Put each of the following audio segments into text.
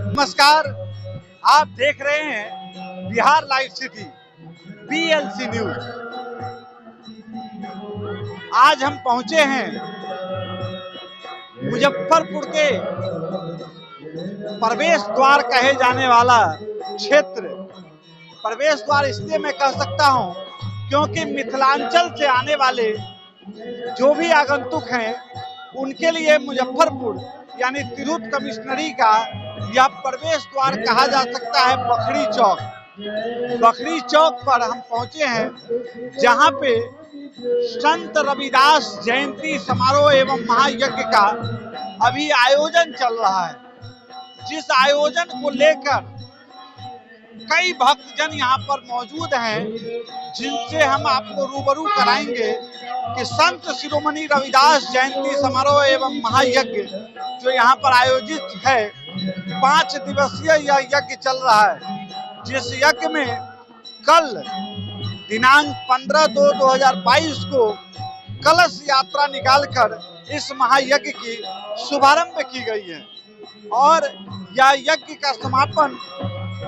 नमस्कार, आप देख रहे हैं Bihar live city BLC news. आज हम पहुंचे हैं मुजफ्फरपुर के प्रवेश द्वार कहे जाने वाला क्षेत्र। प्रवेश द्वार इसलिए मैं कह सकता हूं क्योंकि मिथिलांचल से आने वाले जो भी आगंतुक हैं उनके लिए मुजफ्फरपुर यानी तिरहुत कमिश्नरी का यह प्रवेश द्वार कहा जा सकता है। बखरी चौक पर हम पहुंचे हैं जहां पे संत रविदास जयंती समारोह एवं महायज्ञ का अभी आयोजन चल रहा है, जिस आयोजन को लेकर कई भक्तजन यहाँ पर मौजूद हैं, जिनसे हम आपको रूबरू कराएंगे कि संत शिरोमणि रविदास जयंती समारोह एवं महायज्ञ जो यहाँ पर आयोजित है, 5 दिवसीय यह यज्ञ चल रहा है। जिस यज्ञ में कल दिनांक 15/2/2022 को कलश यात्रा निकालकर इस महायज्ञ की शुभारंभ की गई है और यह यज्ञ का समापन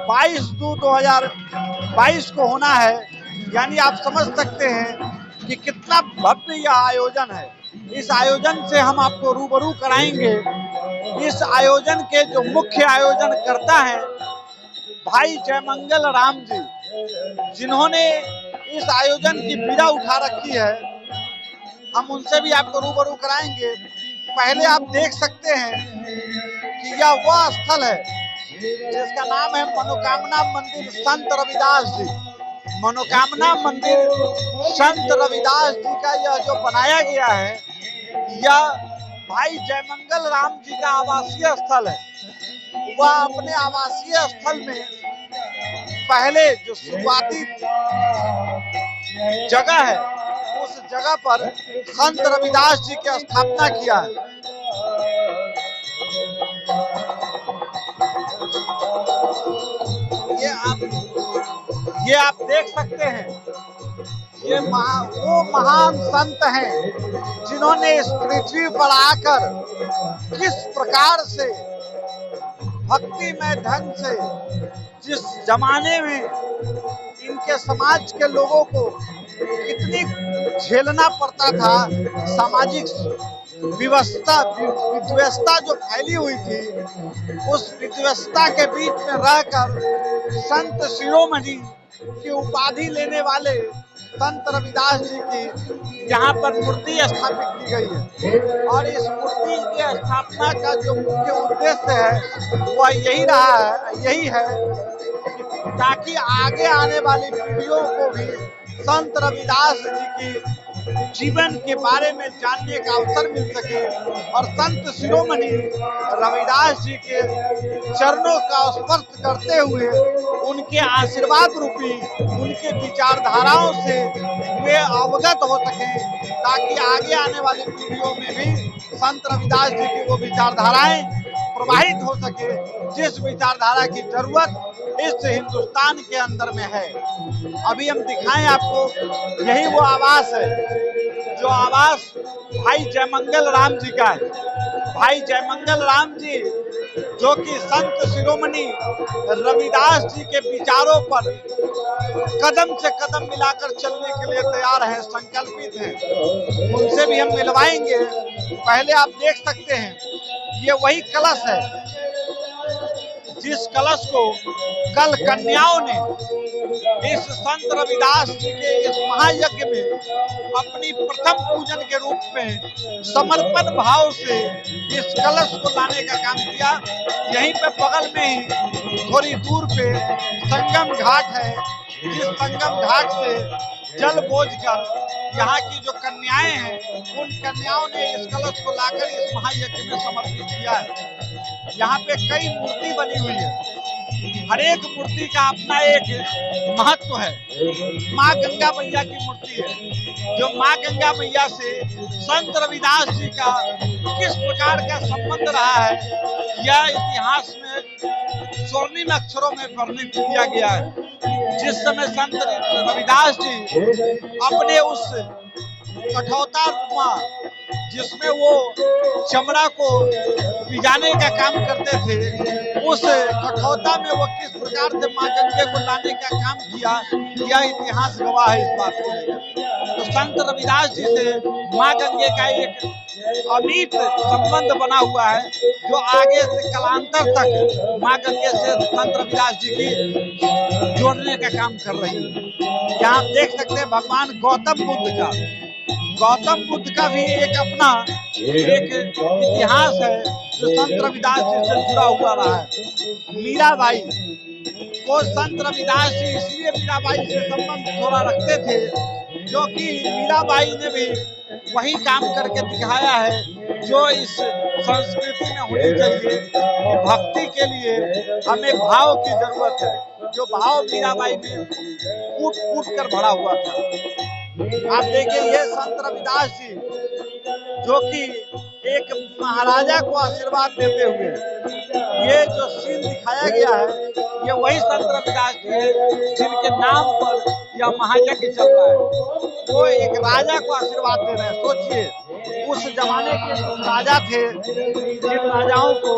22/2/2022 को होना है। यानी आप समझ सकते हैं कि कितना भव्य यह आयोजन है। इस आयोजन से हम आपको रूबरू कराएंगे। इस आयोजन के जो मुख्य आयोजन करता है भाई जयमंगल राम जी, जिन्होंने इस आयोजन की बीड़ा उठा रखी है, हम उनसे भी आपको रूबरू कराएंगे। पहले आप देख सकते हैं कि यह वह स्थल है जिसका नाम है मनोकामना मंदिर संत रविदास जी। मनोकामना मंदिर संत रविदास जी का यह जो बनाया गया है, यह भाई जयमंगल राम जी का आवासीय स्थल है। वह अपने आवासीय स्थल में पहले जो शुरुआती जगह है, उस जगह पर संत रविदास जी की स्थापना किया है। ये आप देख सकते हैं, ये वो महान संत हैं जिन्होंने इस पृथ्वी पर आकर किस प्रकार से भक्तिमय ढंग से, जिस जमाने में इनके समाज के लोगों को कितनी झेलना पड़ता था, सामाजिक विद्वेषता जो फैली हुई थी, उस विद्वेषता के बीच में रहकर संत शिरोमणि की उपाधि लेने वाले संत रविदास जी की यहाँ पर मूर्ति स्थापित की गई है। और इस मूर्ति की स्थापना का जो मुख्य उद्देश्य है वह यही है ताकि आगे आने वाली पीढ़ियों को भी संत रविदास जी की जीवन के बारे में जानने का अवसर मिल सके और संत शिरोमणि रविदास जी के चरणों का स्पर्श करते हुए उनके आशीर्वाद रूपी उनके विचारधाराओं से वे अवगत हो सके, ताकि आगे आने वाली पीढ़ियों में भी संत रविदास जी की वो विचारधाराएं प्रवाहित हो सके, जिस विचारधारा की जरूरत इस हिंदुस्तान के अंदर में है। अभी हम दिखाएं आपको, यही वो आवास है जो आवास भाई जयमंगल राम जी का है। भाई जयमंगल राम जी जो कि संत शिरोमणि रविदास जी के विचारों पर कदम से कदम मिलाकर चलने के लिए तैयार हैं, संकल्पित हैं। उनसे भी हम मिलवाएंगे। पहले आप देख सकते हैं, ये वही कलश है जिस कलश को कल कन्याओं ने इस संत रविदास जी के इस महायज्ञ में अपनी प्रथम पूजन के रूप में समर्पण भाव से इस कलश को लाने का काम किया। यहीं पे बगल में ही थोड़ी दूर पे संगम घाट है, जिस संगम घाट से जल बोझ कर यहाँ की जो कन्याएं हैं, उन कन्याओं ने इस कलश को लाकर इस महायज्ञ में समर्पित किया है। यहाँ पे कई मूर्ति बनी हुई है, हर एक मूर्ति का अपना एक महत्व है। माँ गंगा मैया की मूर्ति है, जो माँ गंगा मैया से संत रविदास जी का किस प्रकार का संबंध रहा है, यह इतिहास में स्वर्णिम अक्षरों में वर्णित किया गया है। जिस समय संत रविदास जी अपने उस कठौता रुआ जिसमें वो चमड़ा को भिजाने का काम करते थे, उस कठौता में वो किस प्रकार से मां गंगे को लाने का काम किया, यह इतिहास गवाह है इस बात को लेकर। तो संत रविदास जी से मां गंगे का एक अमिट संबंध बना हुआ है, जो आगे से कालांतर तक मां गंगे से संत रविदास जी की जोड़ने का काम कर रही है। यहाँ आप देख सकते हैं भगवान गौतम बुद्ध का भी एक अपना एक इतिहास है जो संत रविदास जी से जुड़ा हुआ रहा है। मीराबाई को संत रविदास जी इसलिए मीराबाई से संबंध थोड़ा रखते थे, क्योंकि मीराबाई ने भी वही काम करके दिखाया है जो इस संस्कृति में होनी चाहिए कि भक्ति के लिए हमें भाव की जरूरत है, जो भाव मीराबाई में कूट कूट कर भरा हुआ था। आप देखिए ये संत रविदास जी जो कि एक महाराजा को आशीर्वाद देते हुए ये जो सीन दिखाया गया है, ये वही संत रविदास जी है जिनके नाम पर यह महायज्ञ चल रहा है। वो एक राजा को आशीर्वाद दे रहे हैं। सोचिए उस जमाने के जो राजा थे, जिन राजाओं को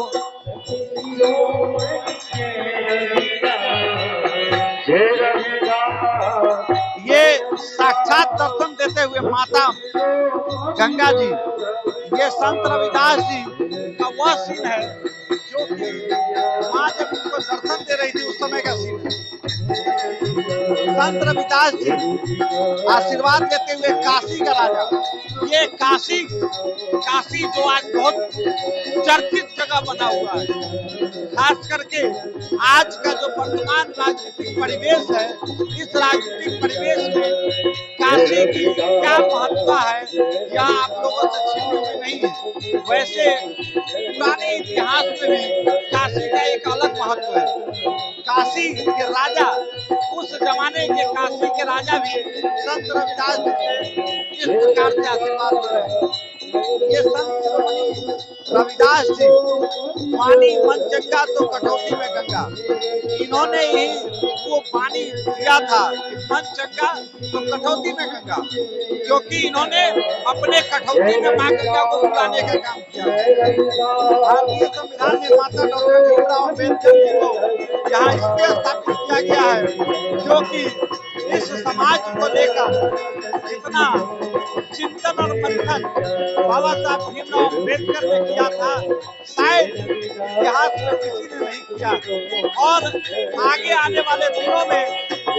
ये साक्षात दर्शन देते हुए माता गंगा जी, ये संत रविदास जी का वह सीन है जो कि मां जब उनको दर्शन दे रही थी उस समय का सीन है। संत रविदास जी आशीर्वाद देते हुए काशी का राजा, ये काशी जो आज बहुत चर्चित जगह बना हुआ है, खास करके आज का जो वर्तमान राजनीतिक परिवेश है, इस राजनीतिक परिवेश में काशी की क्या महत्व है यह आप लोगों से छिपी हुई नहीं है। वैसे पुराने इतिहास में भी काशी का एक अलग महत्व है। काशी के राजा, उस जमाने के काशी के राजा भी संत रविदास जी से किस प्रकार से आशीर्वाद ले रहे हैं। ये संत रविदास जी पानी मन चंगा तो कटौती में गंगा, इन्होंने ही वो पानी दिया था मन चंगा तो कटौती में गंगा, क्योंकि इन्होंने अपने कटौती में मां गंगा को बुलाने का काम किया। भारतीय संविधान निर्माता डॉक्टर भीमराव अम्बेडकर जी को यहाँ इसलिए स्थापित किया गया है क्योंकि इस समाज को लेकर जितना चिंतन और मंथन बाबा साहब भीमराव अम्बेडकर ने किया था, शायद इतिहास में किसी ने नहीं किया। और आगे आने वाले दिनों में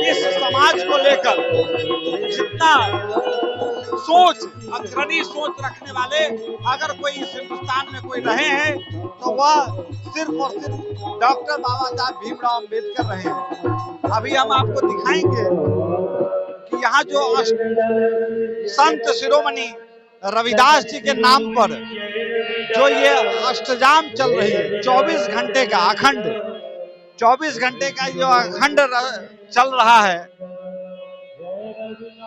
इस समाज को लेकर जितना अग्रणी सोच रखने वाले अगर कोई इस हिंदुस्तान में कोई रहे हैं तो वह सिर्फ और सिर्फ डॉक्टर बाबा साहब भीमराव अम्बेडकर रहे हैं। अभी हम आपको दिखाएंगे कि यहाँ जो संत शिरोमणि रविदास जी के नाम पर जो ये अष्टजाम चल रही है, 24 घंटे का अखंड, 24 घंटे का जो अखंड चल रहा है।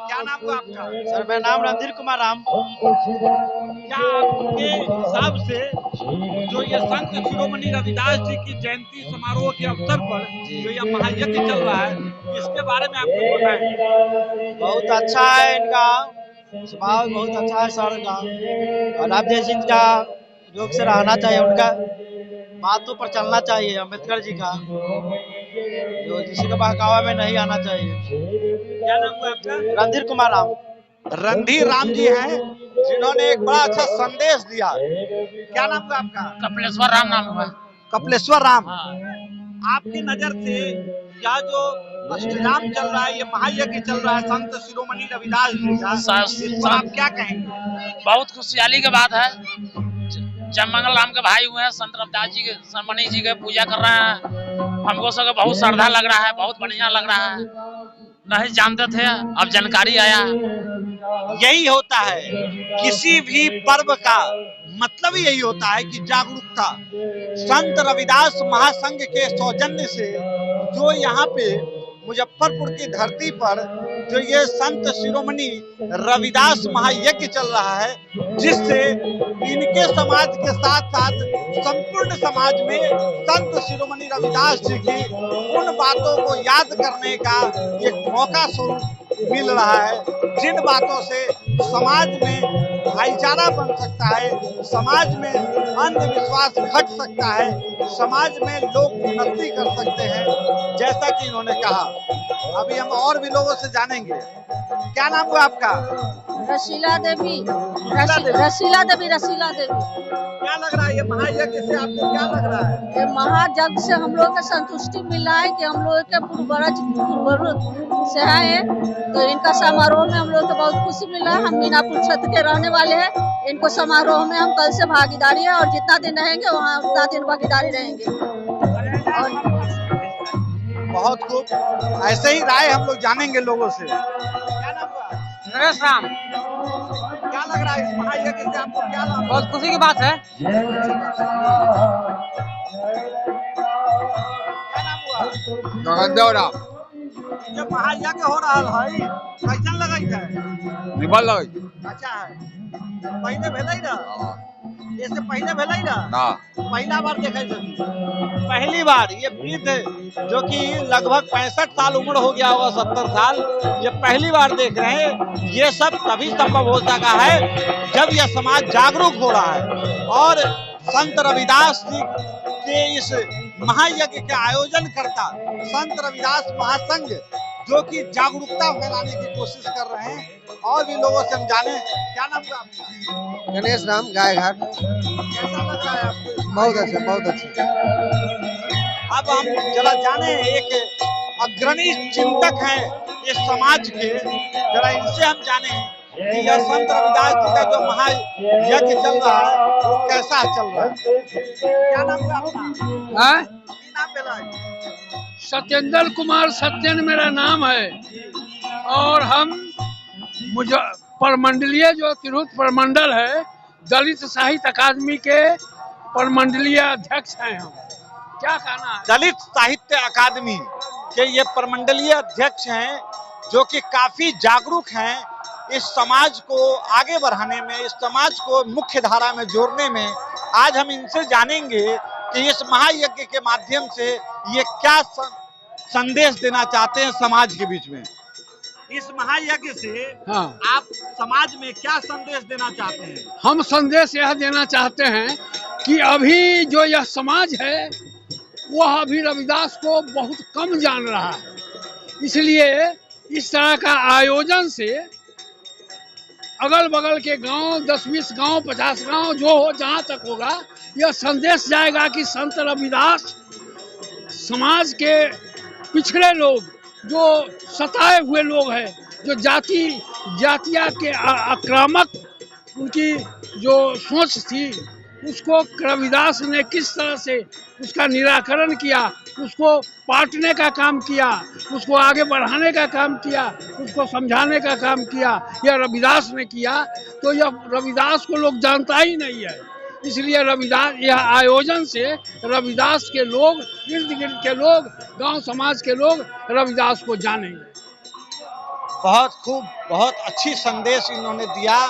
क्या नाम हुआ आपका? सर मेरा नाम रणधीर कुमार राम। क्या आपके हिसाब से जो ये संत शिरोमणि रविदास जी की जयंती समारोह के अवसर पर जो ये महायज्ञ चल रहा है, इसके बारे में आपको बताएं। बहुत अच्छा है, इनका स्वभाव बहुत अच्छा है सर का, और अवधेश जी का योग से रहना चाहिए, उनका बातों पर चलना चाहिए, अम्बेडकर जी का जो किसी के बहकावा में नहीं आना चाहिए। क्या नाम हुआ आपका? रणधीर कुमार राम। रणधीर राम जी हैं जिन्होंने एक बड़ा अच्छा संदेश दिया। क्या नाम हुआ आपका? कपिलेश्वर राम नाम हुआ। कपिलेश्वर राम। हाँ। आपकी नजर से यह जो अष्टजाम चल रहा है, ये महायज्ञ चल रहा है संत शिरोमणि रविदास जी का, इस पर आप क्या कहेंगे? बहुत खुशहाली की बात है। जयमंगल राम के भाई हुए हैं, संत रविदास जी के शिरोमणि जी के पूजा कर रहे हैं। हमको सब बहुत श्रद्धा लग रहा है, बहुत बढ़िया लग रहा है। नहीं जानते थे, अब जानकारी आया। यही होता है किसी भी पर्व का मतलब यही होता है कि जागरूकता। संत रविदास महासंघ के सौजन्य से जो यहाँ पे मुजफ्फरपुर की धरती पर जो ये संत शिरोमणि रविदास महायज्ञ चल रहा है, जिससे इनके समाज के साथ साथ संपूर्ण समाज में संत शिरोमणि रविदास जी की उन बातों को याद करने का एक मौका स्वरूप मिल रहा है, जिन बातों से समाज में भाईचारा बन सकता है, समाज में अंधविश्वास घट सकता है, समाज में लोग उन्नति कर सकते हैं, जैसा कि इन्होंने कहा। अभी हम और भी लोगों से जानेंगे। क्या नाम हुआ आपका? रसीला देवी। रसीला देवी। रसीला देवी। क्या लग रहा है ये महायज्ञ से आपको क्या लग रहा है? ये महायज्ञ से हम लोग को संतुष्टि मिल रहा है कि हम लोग के पूर्वज से आए, तो इनका समारोह में हम लोग को बहुत खुशी मिल रहा है। हम मीनापुर क्षेत्र के रहने वाले हैं। इनको समारोह में हम कल से भागीदारी है और जितना दिन रहेंगे वहाँ उतना दिन भागीदारी रहेंगे। बहुत खूब, ऐसे ही राय हम लोग जानेंगे लोगों से। क्या नाम हुआ? नरेश राम। क्या लग रहा है इस महायज्ञ से आपको क्या लाभ? बहुत खुशी की बात है। क्या नाम हुआ? जब महायज्ञ हो रहा है कैसन लगई है? निमन लगे। अच्छा है। पहले भेलै ना? इससे पहले भेलै ना? ना। पहला बार देखा पहली बार ये वृद्ध जो कि लगभग 65 साल उम्र हो गया होगा, 70 साल, ये पहली बार देख रहे हैं। ये सब तभी संभव हो सका है जब यह समाज जागरूक हो रहा है और संत रविदास जी के इस महायज्ञ के आयोजन करता संत रविदास महासंघ जो कि जागरूकता फैलाने की कोशिश कर रहे हैं। और भी लोगों से हम जाने। क्या नाम है आपका? गणेश राम, गायघाट। कैसा लग रहा है आपको? बहुत अच्छा, बहुत अच्छा। अब हम जरा जाने, एक अग्रणी चिंतक हैं इस समाज के, जरा इनसे हम जाने कि यह संत रविदास जी का जो महायज्ञ चल रहा है वो कैसा चल रहा है। क्या नाम है आपका? हाँ? नाम है? सत्येंद्र कुमार सत्यन मेरा नाम है और हम मुझे परमंडलीय जो तिरहुत परमंडल है, दलित साहित्य अकादमी के परमंडलीय अध्यक्ष हैं हम। क्या कहना है? दलित साहित्य अकादमी के ये परमंडलीय अध्यक्ष हैं जो कि काफी जागरूक हैं इस समाज को आगे बढ़ाने में, इस समाज को मुख्य धारा में जोड़ने में। आज हम इनसे जानेंगे कि इस महायज्ञ के माध्यम से ये क्या संदेश देना चाहते हैं समाज के बीच में। इस महायज्ञ से हाँ, आप समाज में क्या संदेश देना चाहते हैं? हम संदेश यह देना चाहते हैं कि अभी जो यह समाज है वह अभी रविदास को बहुत कम जान रहा है। इसलिए इस तरह का आयोजन से अगल बगल के गांव, 10-20 गांव, 50 गांव जो हो, जहां तक होगा, यह संदेश जाएगा कि संत रविदास समाज के पिछड़े लोग, जो सताए हुए लोग हैं, जो जातिया के आक्रामक उनकी जो सोच थी, उसको रविदास ने किस तरह से उसका निराकरण किया, उसको पाटने का काम किया, उसको आगे बढ़ाने का काम किया, उसको समझाने का काम किया, यह रविदास ने किया। तो यह रविदास को लोग जानता ही नहीं है। इसलिए रविदास, यह आयोजन से रविदास के लोग, इर्द गिर्द के लोग, गांव समाज के लोग रविदास को जानेंगे। बहुत खूब, बहुत अच्छी संदेश इन्होंने दिया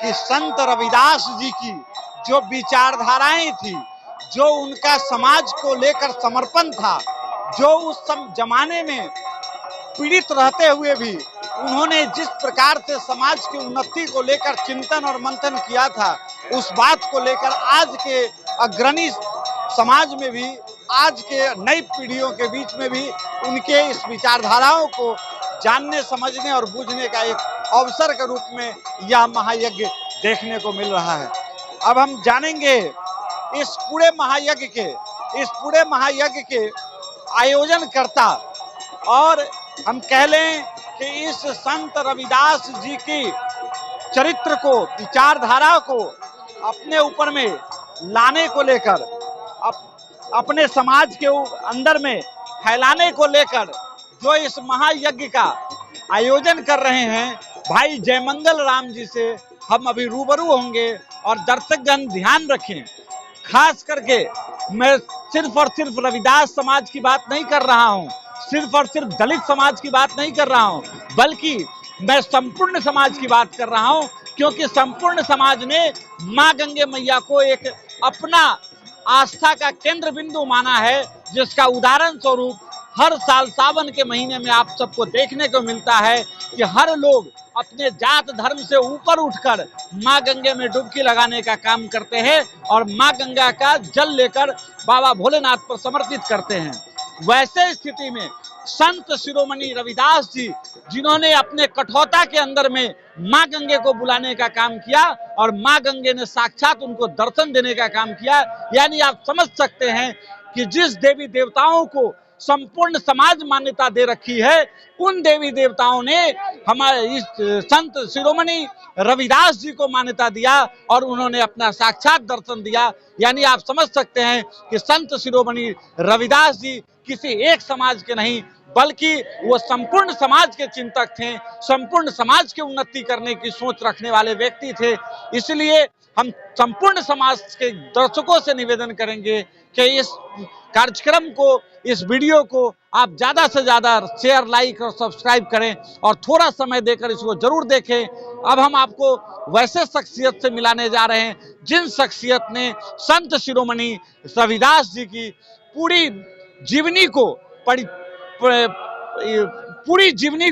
कि संत रविदास जी की जो विचारधाराएं थी, जो उनका समाज को लेकर समर्पण था, जो उस जमाने में पीड़ित रहते हुए भी उन्होंने जिस प्रकार से समाज की उन्नति को लेकर चिंतन और मंथन किया था, उस बात को लेकर आज के अग्रणी समाज में भी, आज के नई पीढ़ियों के बीच में भी उनके इस विचारधाराओं को जानने, समझने और बूझने का एक अवसर के रूप में यह महायज्ञ देखने को मिल रहा है। अब हम जानेंगे इस पूरे महायज्ञ के आयोजनकर्ता, और हम कह लें कि इस संत रविदास जी की चरित्र को, विचारधारा को अपने ऊपर में लाने को लेकर, अपने समाज के अंदर में फैलाने को लेकर जो इस महायज्ञ का आयोजन कर रहे हैं, भाई जयमंगल राम जी से हम अभी रूबरू होंगे। और दर्शकगण ध्यान रखें, खास करके मैं सिर्फ और सिर्फ रविदास समाज की बात नहीं कर रहा हूं, सिर्फ और सिर्फ दलित समाज की बात नहीं कर रहा हूं, बल्कि मैं संपूर्ण समाज की बात कर रहा हूं, क्योंकि संपूर्ण समाज ने मां गंगे मैया को एक अपना आस्था का केंद्र बिंदु माना है, जिसका उदाहरण स्वरूप हर साल सावन के महीने में आप सबको देखने को मिलता है कि हर लोग अपने जात धर्म से ऊपर उठकर माँ गंगे में डुबकी लगाने का काम करते हैं और माँ गंगा का जल लेकर बाबा भोलेनाथ पर समर्पित करते हैं। वैसे स्थिति में संत शिरोमणि रविदास जी, जिन्होंने अपने कठोरता के अंदर में माँ गंगे को बुलाने का काम किया और माँ गंगे ने साक्षात उनको दर्शन देने का काम किया, यानी आप समझ सकते हैं कि जिस देवी देवताओं को संपूर्ण समाज मान्यता दे रखी है, उन देवी देवताओं ने हमारे इस संत शिरोमणि रविदास जी को मान्यता दिया और उन्होंने अपना साक्षात दर्शन दिया। यानी आप समझ सकते हैं कि संत शिरोमणि रविदास जी किसी एक समाज के नहीं, बल्कि वो संपूर्ण समाज के चिंतक थे, संपूर्ण समाज की उन्नति करने की सोच रखने वाले व्यक्ति थे। इसलिए हम संपूर्ण समाज के दर्शकों से निवेदन करेंगे कि इस कार्यक्रम को, इस वीडियो को आप ज़्यादा से ज़्यादा शेयर, लाइक और सब्सक्राइब करें और थोड़ा समय देकर इसको जरूर देखें। अब हम आपको वैसे शख्सियत से मिलाने जा रहे हैं जिन शख्सियत ने संत शिरोमणि रविदास जी की पूरी जीवनी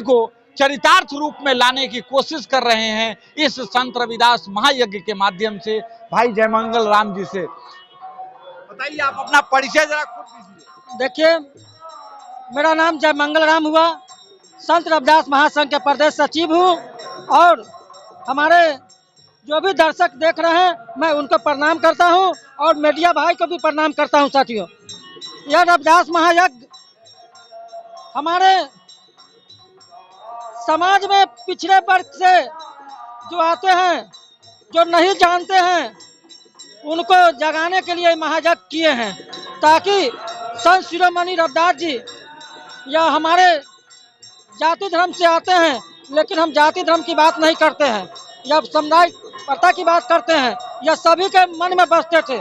को चरितार्थ रूप में लाने की कोशिश कर रहे हैं इस संत रविदास महायज्ञ के माध्यम से। भाई जयमंगल राम जी से बताइए, आप अपना परिचय जरा खुद दीजिए। देखिए, मेरा नाम जयमंगल राम हुआ, संत रविदास महासंघ के प्रदेश सचिव हूँ और हमारे जो भी दर्शक देख रहे हैं मैं उनको प्रणाम करता हूँ और मीडिया भाई को भी प्रणाम करता हूँ। साथियों, यह रविदास महायज्ञ हमारे समाज में पिछड़े वर्ग से जो आते हैं, जो नहीं जानते हैं, उनको जगाने के लिए महायज्ञ किए हैं ताकि संत शिरोमणि रविदास जी, या हमारे जाति धर्म से आते हैं लेकिन हम जाति धर्म की बात नहीं करते हैं या समुदाय प्रथा की बात करते हैं, यह सभी के मन में बसते थे।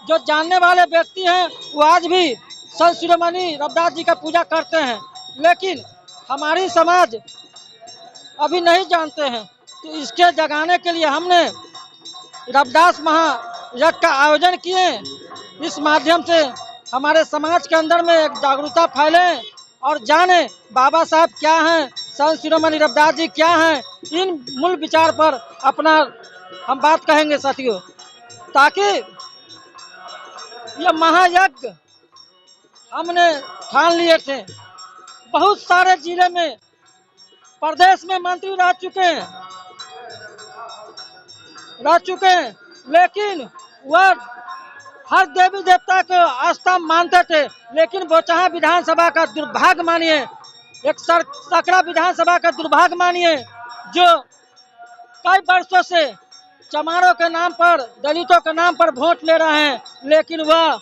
जो जानने वाले व्यक्ति हैं वो आज भी संत शिरोमणि रविदास जी का पूजा करते हैं, लेकिन हमारी समाज अभी नहीं जानते हैं। तो इसके जगाने के लिए हमने रविदास महायज्ञ का आयोजन किए। इस माध्यम से हमारे समाज के अंदर में एक जागरूकता फैले और जाने बाबा साहब क्या हैं, संत शिरोमणि रविदास जी क्या हैं। इन मूल विचार पर अपना हम बात कहेंगे साथियों, ताकि यह महायज्ञ हमने ठान लिए थे। बहुत सारे जिले में, प्रदेश में मंत्री रह चुके हैं, लेकिन वह हर देवी देवता को आस्था मानते थे, लेकिन बोचहा विधानसभा का दुर्भाग्य मानिए, एक सकरा विधानसभा का दुर्भाग्य मानिए, जो कई वर्षों से चमारों के नाम पर, दलितों के नाम पर वोट ले रहे हैं, लेकिन वह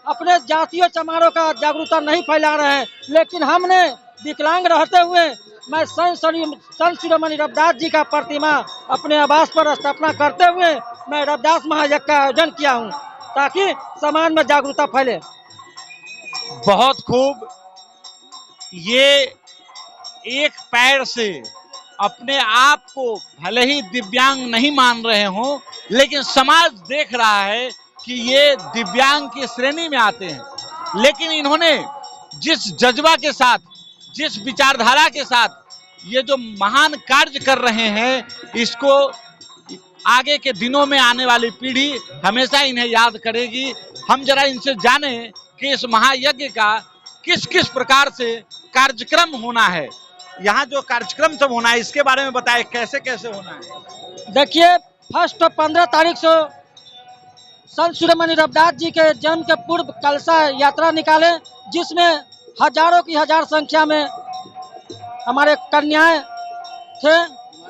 अपने जातीय चमारों का जागरूकता नहीं फैला रहे हैं। लेकिन हमने विकलांग रहते हुए मैं संत शिरोमणि रविदास जी का प्रतिमा अपने आवास पर स्थापना करते हुए मैं रविदास महायज्ञ का आयोजन किया हूं ताकि समाज में जागरूकता फैले। बहुत खूब। ये एक पैर से अपने आप को भले ही दिव्यांग नहीं मान रहे हों, लेकिन समाज देख रहा है कि ये दिव्यांग की श्रेणी में आते हैं, लेकिन इन्होंने जिस जज्बा के साथ, जिस विचारधारा के साथ ये जो महान कार्य कर रहे हैं, इसको आगे के दिनों में आने वाली पीढ़ी हमेशा इन्हें याद करेगी। हम जरा इनसे जाने कि इस महायज्ञ का किस किस प्रकार से कार्यक्रम होना है, यहाँ जो कार्यक्रम सब होना है इसके बारे में बताएं, कैसे कैसे होना है। देखिए, फर्स्ट 15 तारीख से संत शिरोमणि रविदास जी के जन्म के पूर्व कलशा यात्रा निकाले, जिसमें हजारों की हजार संख्या में हमारे कन्याएं थे,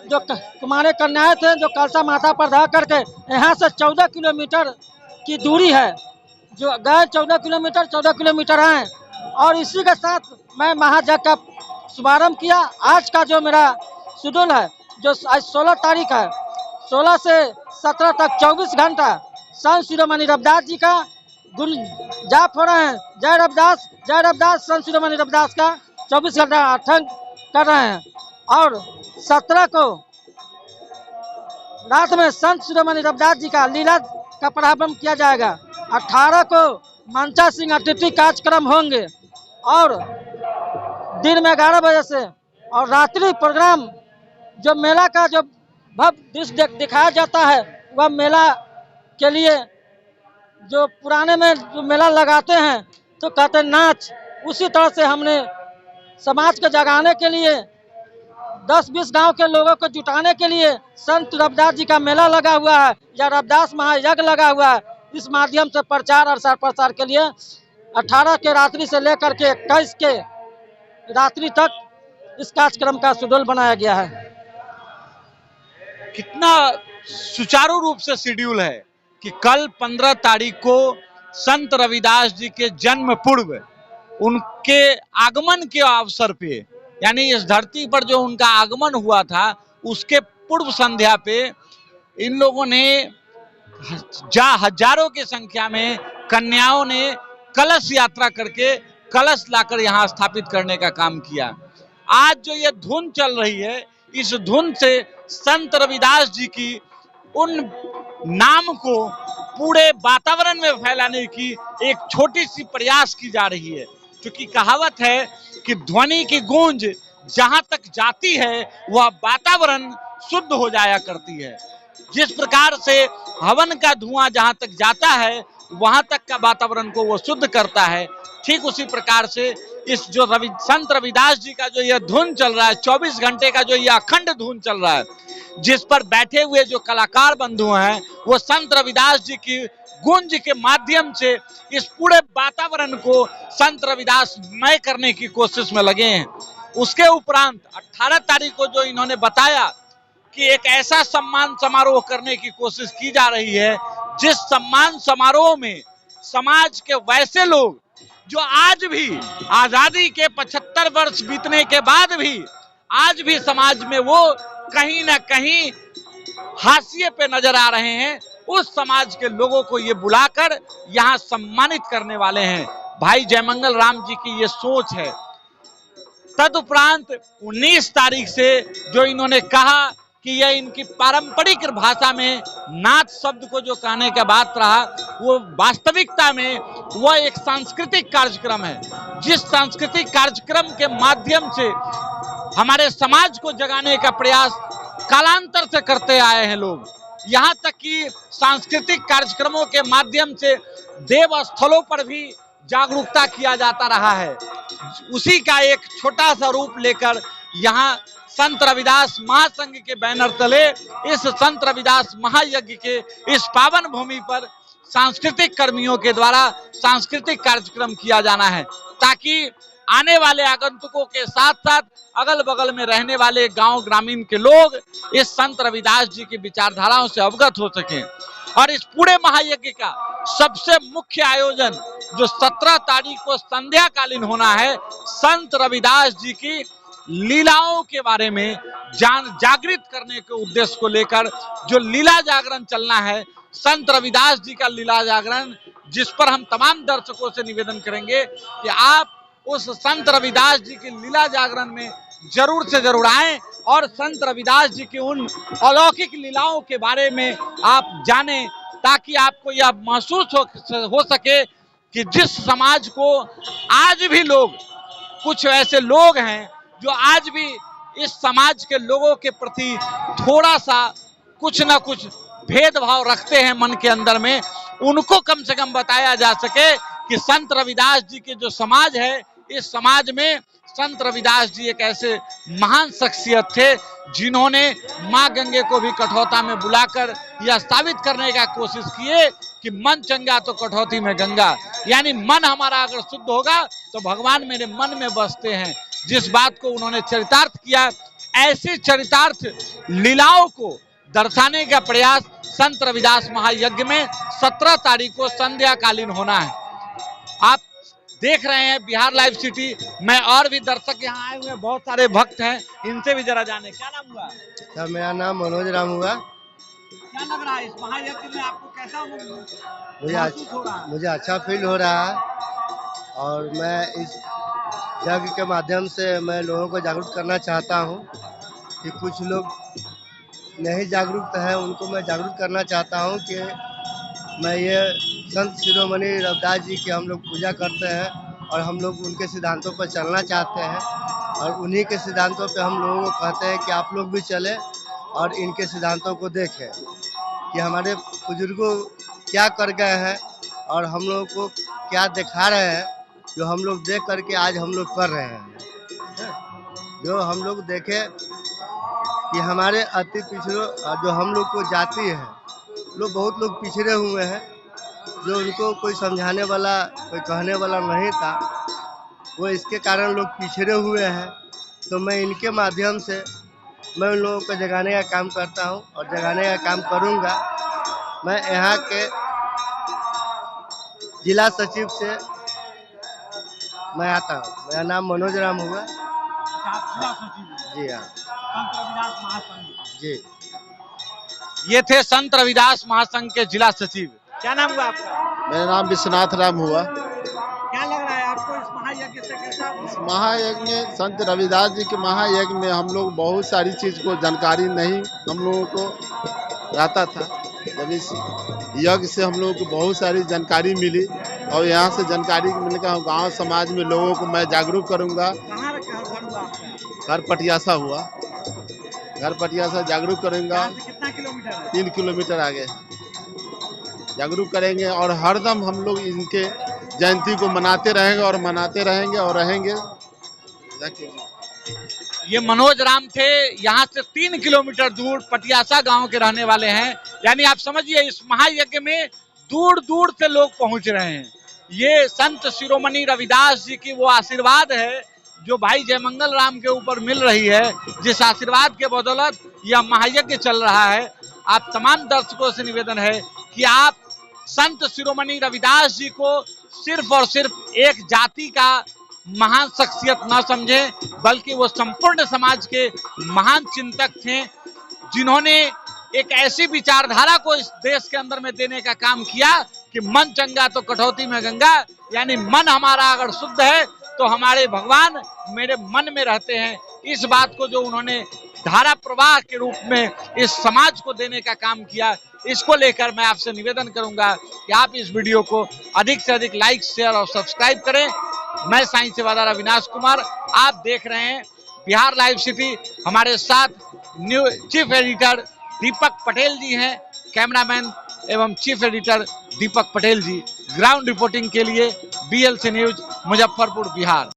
जो कुमारे कन्याएं थे, जो कलशा माथा पर धर करके यहाँ से 14 किलोमीटर की दूरी है, जो गए 14 किलोमीटर हैं। और इसी के साथ मैं महायज्ञ का शुभारंभ किया। आज का जो मेरा शेड्यूल है, जो आज 16 तारीख है, 16 से 17 तक 24 घंटा संत शिरोमणि रविदास जी का गुण जाप हो रहे हैं। जय रविदास, जय रविदास, संत शिरोमणि रविदास का 24 घंटा आठंग कर रहे हैं। और 17 को रात में संत शिरोमणि रविदास जी का लीला का प्रारंभ किया जाएगा। 18 को मंचा सिंह अतिथि कार्यक्रम होंगे और दिन में 11 बजे से, और रात्रि प्रोग्राम जो मेला का जो भव्य दृश्य दिखाया जाता है, वह मेला के लिए जो पुराने में जो मेला लगाते हैं तो कहते हैं नाच, उसी तरह से हमने समाज को जगाने के लिए 10-20 गांव के लोगों को जुटाने के लिए संत रविदास जी का मेला लगा हुआ है या रविदास महायज्ञ लगा हुआ है। इस माध्यम से प्रचार और प्रसार के लिए 18 के रात्रि से लेकर के 21 के रात्रि तक इस कार्यक्रम का शेड्यूल बनाया गया है। कितना सुचारू रूप से शेड्यूल है कि कल 15 तारीख को संत रविदास जी के जन्म पूर्व उनके आगमन के अवसर पे, यानी इस धरती पर जो उनका आगमन हुआ था उसके पूर्व संध्या पे इन लोगों ने हजारों की संख्या में कन्याओं ने कलश यात्रा करके कलश लाकर यहाँ स्थापित करने का काम किया। आज जो ये धुन चल रही है, इस धुन से संत रविदास जी की उन नाम को पूरे वातावरण में फैलाने की एक छोटी सी प्रयास की जा रही है, क्योंकि कहावत है कि ध्वनि की गूंज जहां तक जाती है वह वातावरण शुद्ध हो जाया करती है। जिस प्रकार से हवन का धुआं जहां तक जाता है वहां तक का वातावरण को वो शुद्ध करता है, ठीक उसी प्रकार से इस जो संत रविदास जी का जो यह धुन चल रहा है, 24 घंटे का जो यह अखंड धुन चल रहा है, जिस पर बैठे हुए जो कलाकार बंधु हैं वो संत रविदास जी की गूंज के माध्यम से इस पूरे वातावरण को संत रविदास मय करने की कोशिश में लगे हैं। उसके उपरांत 18 तारीख को जो इन्होंने बताया कि एक ऐसा सम्मान समारोह करने की कोशिश की जा रही है जिस सम्मान समारोह में समाज के वैसे लोग जो आज भी आजादी के 75 वर्ष बीतने के बाद भी आज भी समाज में वो कहीं ना कहीं हाशिए पे नजर आ रहे हैं, उस समाज के लोगों को ये बुलाकर यहाँ सम्मानित करने वाले हैं। भाई जयमंगल राम जी की ये सोच है। तदुपरांत 19 तारीख से जो इन्होंने कहा कि यह इनकी पारंपरिक भाषा में नाच शब्द को जो कहने का बात रहा, वो वास्तविकता में वह एक सांस्कृतिक कार्यक्रम है, जिस सांस्कृतिक कार्यक्रम के माध्यम से हमारे समाज को जगाने का प्रयास कालांतर से करते आए हैं लोग। यहाँ तक कि सांस्कृतिक कार्यक्रमों के माध्यम से देव स्थलों पर भी जागरूकता किया जाता रहा है। उसी का एक छोटा सा रूप लेकर यहाँ संत रविदास महासंघ के बैनर तले इस संत रविदास महायज्ञ के इस पावन भूमि पर सांस्कृतिक कर्मियों के द्वारा सांस्कृतिक कार्यक्रम किया जाना है, ताकि आने वाले आगंतुकों के साथ साथ अगल बगल में रहने वाले गांव ग्रामीण के लोग इस संत रविदास जी की विचारधाराओं से अवगत हो सकें। और इस पूरे महायज्ञ का सबसे मुख्य आयोजन जो 17 तारीख को संध्या कालीन होना है, संत रविदास जी की लीलाओं के बारे में जागृत करने के उद्देश्य को लेकर जो लीला जागरण चलना है, संत रविदास जी का लीला जागरण, जिस पर हम तमाम दर्शकों से निवेदन करेंगे कि आप उस संत रविदास जी की लीला जागरण में जरूर से जरूर आएं और संत रविदास जी की उन अलौकिक लीलाओं के बारे में आप जानें, ताकि आपको यह महसूस हो सके कि जिस समाज को आज भी लोग, कुछ ऐसे लोग हैं जो आज भी इस समाज के लोगों के प्रति थोड़ा सा कुछ ना कुछ भेदभाव रखते हैं मन के अंदर में, उनको कम से कम बताया जा सके कि संत रविदास जी के जो समाज है, इस समाज में संत रविदास जी एक ऐसे महान शख्सियत थे जिन्होंने माँ गंगे को भी कठौता में बुलाकर यह साबित करने का कोशिश किए कि मन चंगा तो कठौती में गंगा, यानी मन हमारा अगर शुद्ध होगा तो भगवान मेरे मन में बसते हैं। जिस बात को उन्होंने चरितार्थ किया, ऐसे चरितार्थ लीलाओं को दर्शाने का प्रयास संत रविदास महायज्ञ में 17 तारीख को संध्या कालीन होना है। आप देख रहे हैं बिहार लाइव सिटी में और भी दर्शक यहाँ आए हुए हैं, बहुत सारे भक्त हैं, इनसे भी जरा जाने। क्या नाम हुआ? सर मेरा नाम मनोज राम हुआ। क्या लग रहा है इस महायज्ञ में आपको, कैसा महसूस हो रहा है? मुझे अच्छा फील हो रहा है और मैं इस यज्ञ के माध्यम से मैं लोगों को जागरूक करना चाहता हूँ कि कुछ लोग नहीं जागरूक हैं, उनको मैं जागरूक करना चाहता हूँ कि मैं ये संत शिरोमणि रविदास जी की हम लोग पूजा करते हैं और हम लोग उनके सिद्धांतों पर चलना चाहते हैं और उन्हीं के सिद्धांतों पे हम लोगों को कहते हैं कि आप लोग भी चलें और इनके सिद्धांतों को देखें कि हमारे बुजुर्गों क्या कर गए हैं और हम लोगों को क्या दिखा रहे हैं, जो हम लोग देख करके आज हम लोग कर रहे हैं। जो हम लोग देखें कि हमारे अति पिछड़ों जो हम लोग को जाति है, लोग बहुत लोग पिछड़े हुए हैं, जो उनको कोई समझाने वाला कोई कहने वाला नहीं था, वो इसके कारण लोग पिछड़े हुए हैं। तो मैं इनके माध्यम से मैं उन लोगों को जगाने का काम करता हूं और जगाने का काम करूंगा। मैं यहाँ के जिला सचिव से मैं आता हूँ, मेरा नाम मनोज राम हुआ। जी हाँ, जी। ये थे संत रविदास महासंघ के जिला सचिव। क्या नाम हुआ आपका? मेरा नाम विश्वनाथ राम हुआ। क्या लग रहा है आपको इस महायज्ञ से? कैसा? इस महायज्ञ में संत रविदास जी के महायज्ञ में हम लोग बहुत सारी चीज को जानकारी नहीं हम लोगों को रहता था। जब इस यज्ञ से हम लोगों को बहुत सारी जानकारी मिली और यहाँ से जानकारी मिलने का गांव समाज में लोगों को मैं जागरूक करूँगा। कहाँ घर हुआ आपका? घर पटियासा हुआ। घर पटियासा जागरूक करूँगा। कितना किलोमीटर है? 3 किलोमीटर आगे जागरूक करेंगे और हरदम हम लोग इनके जयंती को मनाते रहेंगे और मनाते रहेंगे और रहेंगे। ये मनोज राम थे, यहाँ से 3 किलोमीटर दूर पटियासा गांव के रहने वाले हैं। यानी आप समझिए इस महायज्ञ में दूर दूर से लोग पहुंच रहे हैं। ये संत शिरोमणि रविदास जी की वो आशीर्वाद है जो भाई जयमंगल राम के ऊपर मिल रही है, जिस आशीर्वाद के बदौलत यह महायज्ञ चल रहा है। आप तमाम दर्शकों से निवेदन है कि आप संत शिरोमणि रविदास जी को सिर्फ और सिर्फ एक जाति का महान शख्सियत न समझें, बल्कि वो संपूर्ण समाज के महान चिंतक थे, जिन्होंने एक ऐसी विचारधारा को इस देश के अंदर में देने का काम किया कि मन चंगा तो कटौती में गंगा। यानी मन हमारा अगर शुद्ध है तो हमारे भगवान मेरे मन में रहते हैं। इस बात को जो उन्होंने धारा प्रवाह के रूप में इस समाज को देने का काम किया, इसको लेकर मैं आपसे निवेदन करूंगा कि आप इस वीडियो को अधिक से अधिक लाइक, शेयर और सब्सक्राइब करें। मैं साइंस सेवादार अविनाश कुमार, आप देख रहे हैं बिहार लाइव सिटी। हमारे साथ चीफ एडिटर दीपक पटेल जी हैं, कैमरामैन एवं चीफ एडिटर दीपक पटेल जी। ग्राउंड रिपोर्टिंग के लिए BLC न्यूज मुजफ्फरपुर बिहार।